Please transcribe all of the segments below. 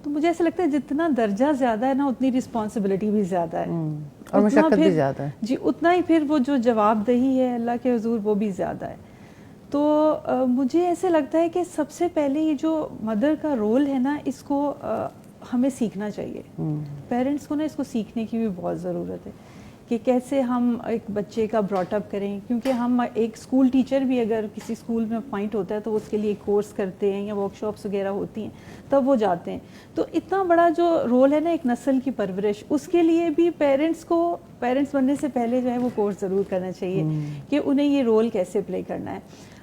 تو مجھے ایسا لگتا ہے جتنا درجہ زیادہ ہے نا اتنی رسپانسبلٹی بھی زیادہ ہے اور مشقت بھی زیادہ ہے جی، اتنا ہی پھر وہ جو جواب دہی ہے اللہ کے حضور وہ بھی زیادہ ہے. تو مجھے ایسے لگتا ہے کہ سب سے پہلے یہ جو مدر کا رول ہے نا اس کو ہمیں سیکھنا چاہیے. پیرنٹس کو نا اس کو سیکھنے کی بھی بہت ضرورت ہے کہ کیسے ہم ایک بچے کا براٹ اپ کریں، کیونکہ ہم ایک اسکول ٹیچر بھی اگر کسی اسکول میں اپوائنٹ ہوتا ہے تو اس کے لیے کورس کرتے ہیں یا ورک شاپس وغیرہ ہوتی ہیں تب وہ جاتے ہیں. تو اتنا بڑا جو رول ہے نا ایک نسل کی پرورش، اس کے لیے بھی پیرنٹس بننے سے پہلے جو ہے وہ کورس ضرور کرنا چاہیے کہ انہیں یہ رول کیسے پلے کرنا ہے.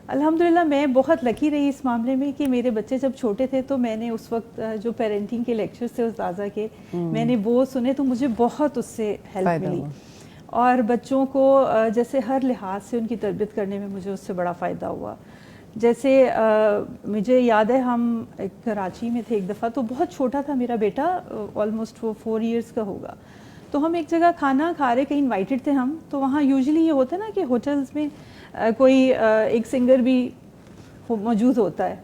الحمدللہ میں بہت لکی رہی اس معاملے میں کہ میرے بچے جب چھوٹے تھے تو میں نے اس وقت جو پیرنٹنگ کے لیکچرز تھے استاذہ کے میں نے وہ سنے تو مجھے بہت اس سے ہیلپ ملی. اور بچوں کو جیسے ہر لحاظ سے ان کی تربیت کرنے میں مجھے اس سے بڑا فائدہ ہوا. جیسے مجھے یاد ہے ہم کراچی میں تھے ایک دفعہ، تو بہت چھوٹا تھا میرا بیٹا، آلموسٹ وہ 4 ایئرس کا ہوگا. تو ہم ایک جگہ کھانا کھا رہے، کہیں انوائٹڈ تھے ہم، تو وہاں یوزلی یہ ہوتا ہے نا کہ ہوٹلز میں کوئی ایک سنگر بھی موجود ہوتا ہے.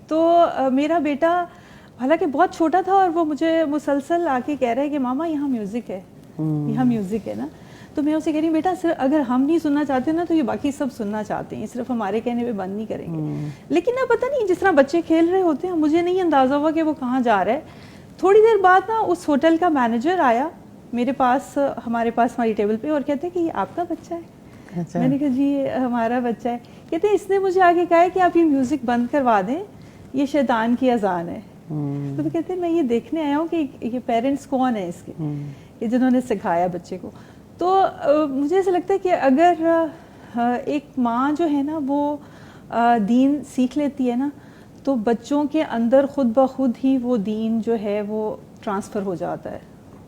تو میرا بیٹا حالانکہ بہت چھوٹا تھا اور وہ مجھے مسلسل آ کے کہہ رہا ہے کہ ماما یہاں میوزک ہے، یہاں میوزک ہے نا. تو میں اسے کہہ رہی ہوں بیٹا صرف اگر ہم نہیں سننا چاہتے نا تو یہ باقی سب سننا چاہتے ہیں، صرف ہمارے کہنے پہ بند نہیں کریں گے. لیکن اب پتہ نہیں جس طرح بچے کھیل رہے ہوتے ہیں مجھے نہیں اندازہ ہوا کہ وہ کہاں جا رہا ہے. تھوڑی دیر بعد نا اس ہوٹل کا مینیجر آیا میرے پاس، ہمارے پاس ہماری ٹیبل پہ، اور کہتے ہیں کہ یہ آپ کا بچہ ہے. میں نے کہا جی یہ ہمارا بچہ ہے. کہتے ہیں اس نے مجھے آگے کہا ہے کہ آپ یہ میوزک بند کروا دیں، یہ شیطان کی اذان ہے. تو وہ کہتے ہیں میں یہ دیکھنے آیا ہوں کہ یہ پیرنٹس کون ہیں اس کے کہ جنہوں نے سکھایا بچے کو. تو مجھے ایسا لگتا ہے کہ اگر ایک ماں جو ہے نا وہ دین سیکھ لیتی ہے نا تو بچوں کے اندر خود بخود ہی وہ دین جو ہے وہ ٹرانسفر ہو جاتا ہے.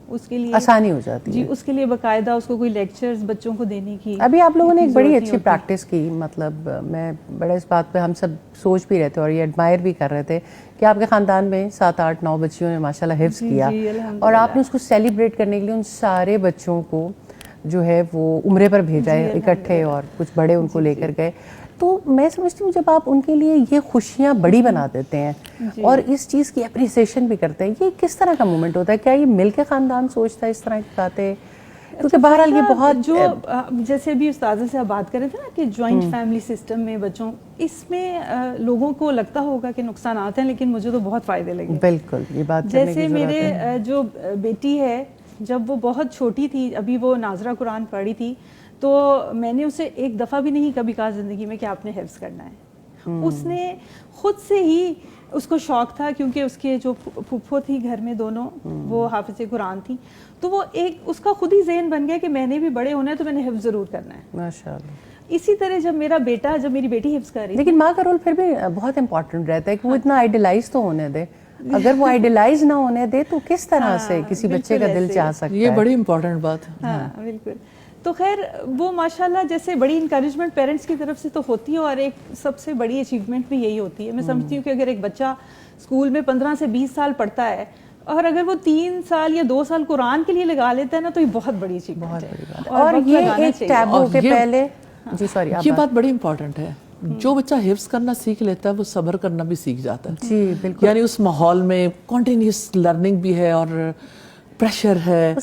اس کے لیے آسانی ہو جاتی ہے. جی، اس کے لیے باقاعدہ اس کو کوئی لیکچرز بچوں کو دینے کی. ابھی آپ لوگوں نے ایک بڑی اچھی پریکٹس کی، مطلب میں بڑا اس بات پہ ہم سب سوچ بھی رہے تھے اور یہ ایڈمائر بھی کر رہے تھے کہ آپ کے خاندان میں 7 8 9 بچیوں نے ماشاء اللہ حفظ کیا، اور آپ نے اس کو سیلیبریٹ کرنے کے لیے ان سارے بچوں کو جو ہے وہ عمرے پر بھیجا ہے اکٹھے، اور کچھ بڑے ان کو لے کر گئے. تو میں سمجھتی ہوں جب آپ ان کے لیے یہ خوشیاں بڑی بنا دیتے ہیں اور اس چیز کی اپریسیشن بھی کرتے ہیں، یہ کس طرح کا مومنٹ ہوتا ہے؟ کیا یہ مل کے خاندان سوچتا ہے اس طرح کی باتیں؟ کیونکہ بہرحال یہ بہت جو جیسے ابھی استاذہ سے آپ بات کر رہے تھے نا کہ جوائنٹ فیملی سسٹم میں بچوں، اس میں لوگوں کو لگتا ہوگا کہ نقصانات ہیں، لیکن مجھے تو بہت فائدے لگے. بالکل یہ بات کرنے کی جیسے ضرورت میرے ہے. جو بیٹی ہے جب وہ بہت چھوٹی تھی، ابھی وہ ناظرہ قرآن پڑھی تھی، تو میں نے اسے ایک دفعہ بھی نہیں کبھی کہا زندگی میں کہ آپ نے حفظ کرنا ہے. اس نے خود سے ہی، اس کو شوق تھا کیونکہ اس کے جو پھپھو تھی گھر میں دونوں وہ حافظ قرآن تھی، تو وہ ایک اس کا خود ہی ذہن بن گیا کہ میں نے بھی بڑے ہونا ہے تو میں نے حفظ ضرور کرنا ہے. ماشاءاللہ. اسی طرح جب میری بیٹی حفظ کر رہی تھی، لیکن ماں کا رول پھر بھی بہت امپورٹنٹ رہتا ہے کہ وہ اتنا آئیڈیلائز تو ہونے دے. اگر وہ آئیڈیلائز نہ ہونے دے تو کس طرح سے کسی بچے کا دل چاہ سکتا ہے؟ یہ بڑی امپورٹنٹ بات ہے. ہاں بالکل. تو خیر وہ ماشاءاللہ جیسے بڑی انکریجمنٹ پیرنٹس کی طرف سے تو ہوتی ہے، اور ایک سب سے بڑی اچیومنٹ بھی یہی ہوتی ہے. میں سمجھتی ہوں کہ اگر ایک بچہ اسکول میں 15 سے 20 سال پڑھتا ہے اور اگر وہ 3 سال یا 2 سال قرآن کے لیے لگا لیتا ہے نا تو یہ بہت بڑی اچیومنٹ ہے. اور یہ ایک ٹیبو کے پہلے یہ بات بڑی امپورٹنٹ ہے. جو بچہ حفظ کرنا سیکھ لیتا ہے وہ صبر کرنا بھی سیکھ جاتا ہے. جی بالکل. یعنی اس ماحول میں کنٹینیوس لرننگ بھی ہے اور پریشر ہے،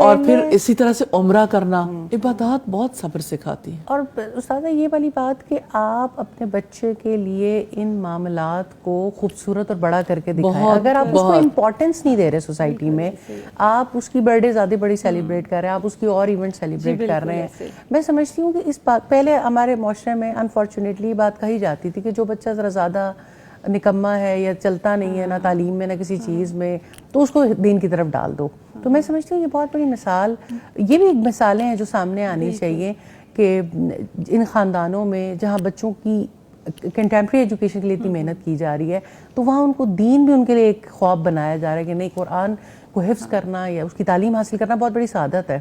اور پھر اسی طرح سے عمرہ کرنا، عبادات بہت صبر سکھاتی ہیں. اور استاذہ یہ والی بات کہ آپ اپنے بچے کے لیے ان معاملات کو خوبصورت اور بڑا کر کے دکھائیں. اگر آپ اس کو امپورٹنس نہیں دے رہے سوسائٹی میں، آپ اس کی برتھ ڈے زیادہ بڑی سیلیبریٹ کر رہے ہیں، آپ اس کی اور ایونٹ سیلیبریٹ کر رہے ہیں. میں سمجھتی ہوں کہ اس بات پہلے ہمارے معاشرے میں انفارچونیٹلی بات کہی جاتی تھی کہ جو بچہ ذرا زیادہ نکما ہے یا چلتا نہیں ہے نہ تعلیم میں نہ کسی چیز میں تو اس کو دین کی طرف ڈال دو. تو میں سمجھتی ہوں یہ بہت بڑی مثال، یہ بھی ایک مثالیں ہیں جو سامنے آنی چاہیے کہ ان خاندانوں میں جہاں بچوں کی کنٹمپریری ایجوکیشن کے لیے اتنی محنت کی جا رہی ہے تو وہاں ان کو دین بھی ان کے لیے ایک خواب بنایا جا رہا ہے کہ نہیں، قرآن کو حفظ کرنا یا اس کی تعلیم حاصل کرنا بہت بڑی سعادت ہے.